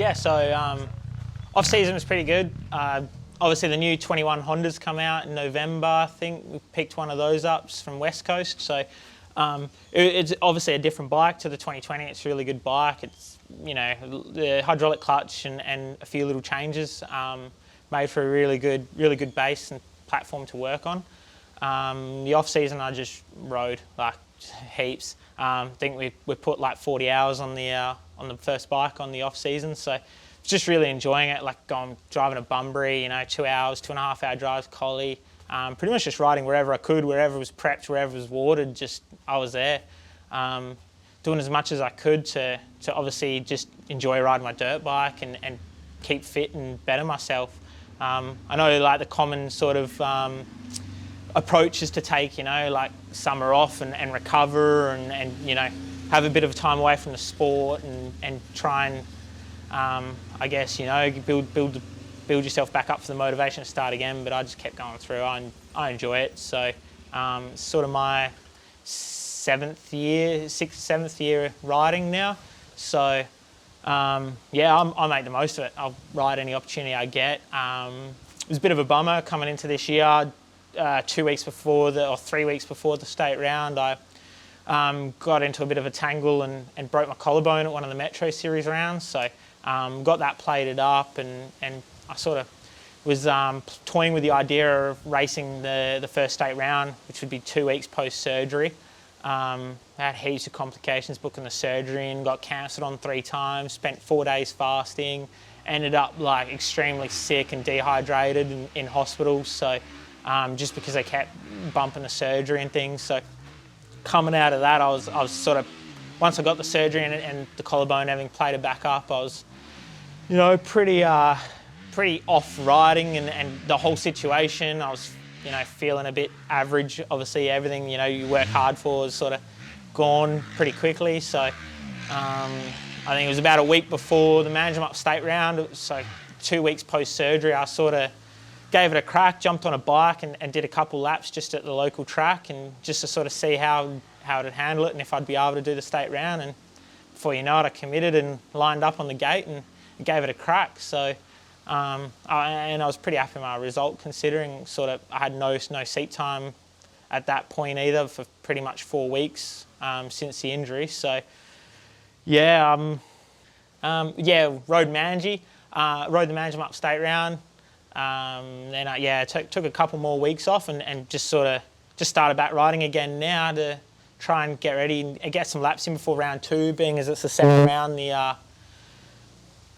Yeah, so off-season was pretty good. Obviously, the new 21 Hondas come out in November, I think. We picked one of those up from West Coast. So it's obviously a different bike to the 2020. It's a really good bike. It's, you know, the hydraulic clutch and a few little changes made for a really good base and platform to work on. The off-season, I just rode like heaps. I think we put like 40 hours on the first bike on the off-season. So just really enjoying it, like driving a Bunbury, you know, 2 hours, 2.5 hour drives, collie. Pretty much just riding wherever I could, wherever was prepped, wherever was watered, just I was there. Doing as much as I could to obviously just enjoy riding my dirt bike and keep fit and better myself. I know like the common sort of approach is to take, you know, like summer off and recover and, you know, have a bit of time away from the sport and try and I guess, you know, build yourself back up for the motivation to start again. But I just kept going through. I enjoy it. So it's sort of my sixth, seventh year riding now. So yeah, I make the most of it. I'll ride any opportunity I get. It was a bit of a bummer coming into this year. 3 weeks before the state round, I got into a bit of a tangle and broke my collarbone at one of the Metro Series rounds. So got that plated up and I sort of was toying with the idea of racing the first state round, which would be 2 weeks post-surgery. I had heaps of complications booking the surgery and got cancelled on 3 times, spent 4 days fasting, ended up like extremely sick and dehydrated in hospital. So just because they kept bumping the surgery and things. So coming out of that, I was sort of, once I got the surgery and the collarbone having plated back up, I was, you know, pretty off riding and the whole situation. I was, you know, feeling a bit average. Obviously everything, you know, you work hard for is sort of gone pretty quickly. So I think it was about a week before the Management Up State round, so 2 weeks post-surgery, I sort of gave it a crack, jumped on a bike and did a couple laps just at the local track and just to sort of see how it'd handle it and if I'd be able to do the state round. And before you know it, I committed and lined up on the gate and gave it a crack. So and I was pretty happy with my result, considering sort of I had no seat time at that point either for pretty much 4 weeks since the injury. So yeah, rode Manji, rode the Management Up State round. Then I took a couple more weeks off and just started back riding again now to try and get ready and get some laps in before round 2, being as it's the second round.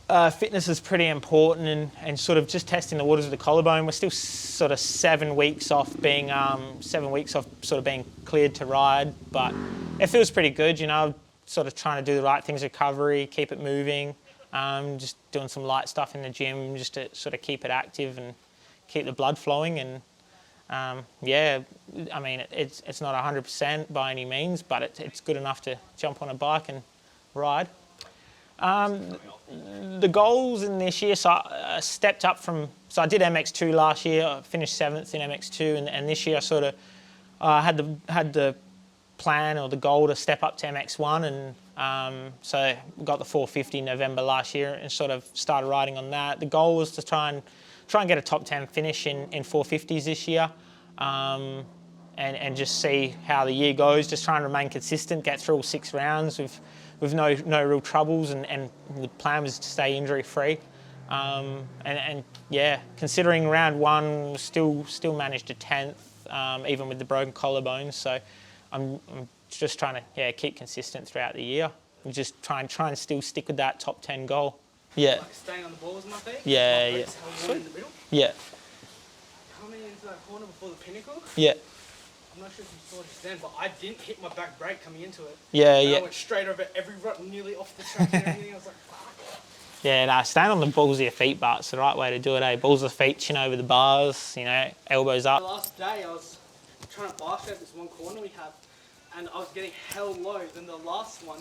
The fitness is pretty important and sort of just testing the waters of the collarbone. We're still sort of 7 weeks off being sort of being cleared to ride, but it feels pretty good, you know, sort of trying to do the right things, recovery, keep it moving. Just doing some light stuff in the gym just to sort of keep it active and keep the blood flowing. And yeah, I mean, it's not 100% by any means, but it's good enough to jump on a bike and ride. The goals in this year, so I stepped up from, so I did MX2 last year, I finished 7th in MX2, and this year I sort of had the plan or the goal to step up to MX1, and so got the 450 in November last year and sort of started riding on that. The goal was to try and get a top 10 finish in 450s this year, and just see how the year goes. Just trying to remain consistent, get through all 6 rounds with no real troubles, and the plan was to stay injury free. And yeah, considering round 1 still managed a 10th, even with the broken collarbone. So I'm just trying to keep consistent throughout the year. I'm just trying and still stick with that top 10 goal. Yeah. Like staying on the balls in my feet? Yeah, yeah. In the middle? Yeah. Coming into that corner before the pinnacle? Yeah. I'm not sure if you saw just then, but I didn't hit my back brake coming into it. Yeah, and yeah. I went straight over every rut, nearly off the track and everything. I was like, fuck. Yeah, staying on the balls of your feet, but it's the right way to do it, eh? Balls of the feet, chin over the bars, you know, elbows up. The last day I was trying to bar shape this one corner we have, and I was getting hell low. Then the last one,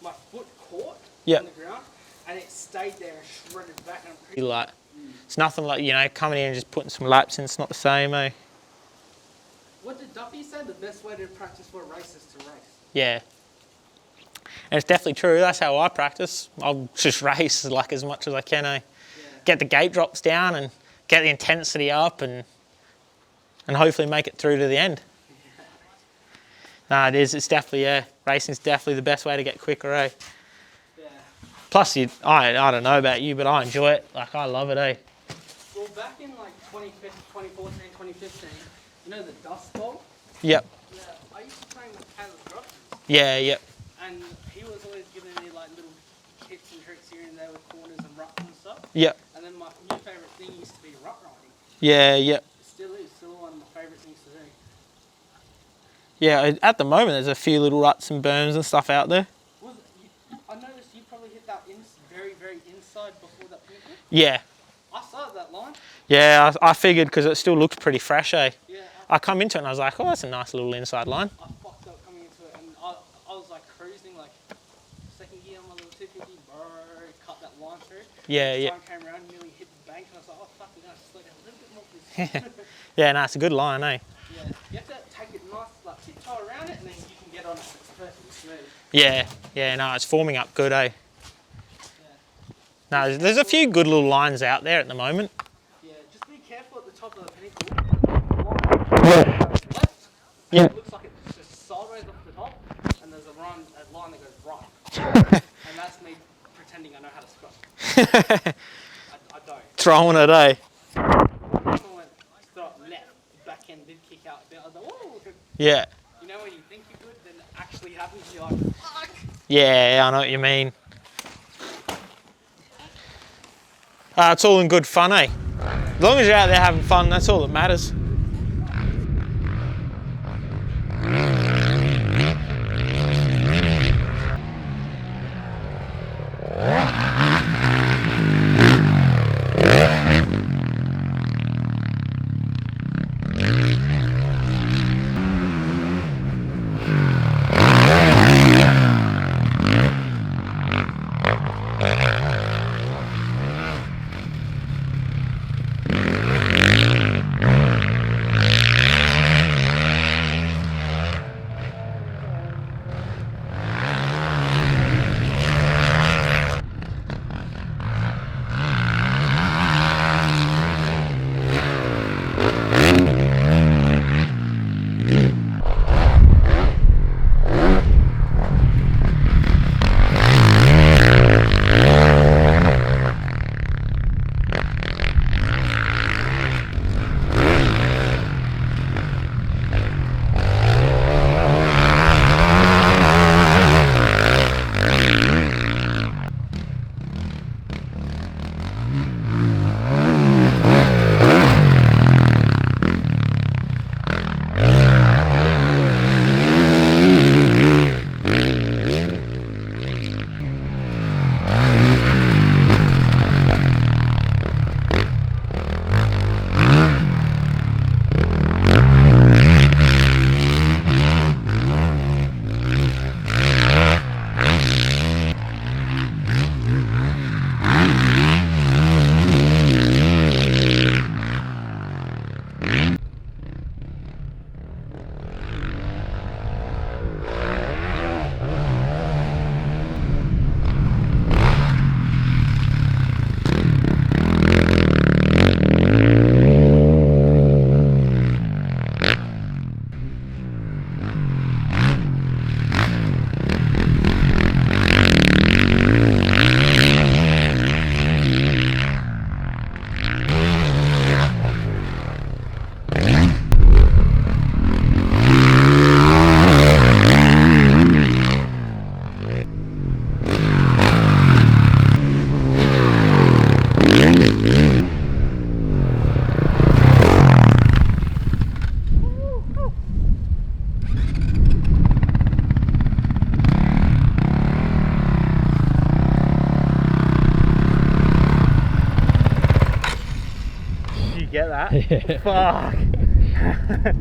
my foot caught on the ground, and it stayed there and shredded back. And I'm pretty like, it's nothing like, you know, coming in and just putting some laps in. It's not the same, eh? What did Duffy say? The best way to practice for a race is to race. Yeah. And it's definitely true. That's how I practice. I'll just race like as much as I can. Get the gate drops down and get the intensity up, and hopefully make it through to the end. No, it is. It's definitely, racing's definitely the best way to get quicker, eh? Yeah. Plus, I don't know about you, but I enjoy it. Like, I love it, eh? Well, back in like 2014, 2015, you know the Dust Bowl? Yep. Yeah, I used to train with Caleb Roberts. Yeah, yep. And he was always giving me like little tips and tricks here and there with corners and ruts and stuff. Yep. And then my new favourite thing used to be rut riding. Yeah, yep. It still is, still one of my favourite things to do. Yeah, at the moment there's a few little ruts and berms and stuff out there. I noticed you probably hit that very, very inside before that pinnacle. Yeah. I started that line. Yeah, I figured because it still looks pretty fresh, eh? Yeah. I come into it and I was like, oh, that's a nice little inside line. I fucked up coming into it, and I was like cruising, like second gear on my little 250, cut that line through. Yeah, Each yeah. time came around, nearly hit the bank, and I was like, oh fuck, we're gonna slow down a little bit more for this. Yeah, no, it's a good line, eh? Yeah, you have to take it nice, like tiptoe around it, and then you can get on it. It's perfectly smooth. Yeah, no, it's forming up good, eh? Yeah. No, there's a few good little lines out there at the moment. Yeah, just be careful at the top of the pinnacle. Left. Yeah. It looks like it's just sideways off the top, and there's a line that goes right. And that's me pretending I know how to squat. I don't. Throwing it, eh? I went left, back end did kick out a bit. I was like, whoa. Yeah. You know when you think you're good, then it actually happens, you're like, fuck. Yeah, I know what you mean. It's all in good fun, eh? As long as you're out there having fun, that's all that matters. Did you get that? Yeah. Fuck.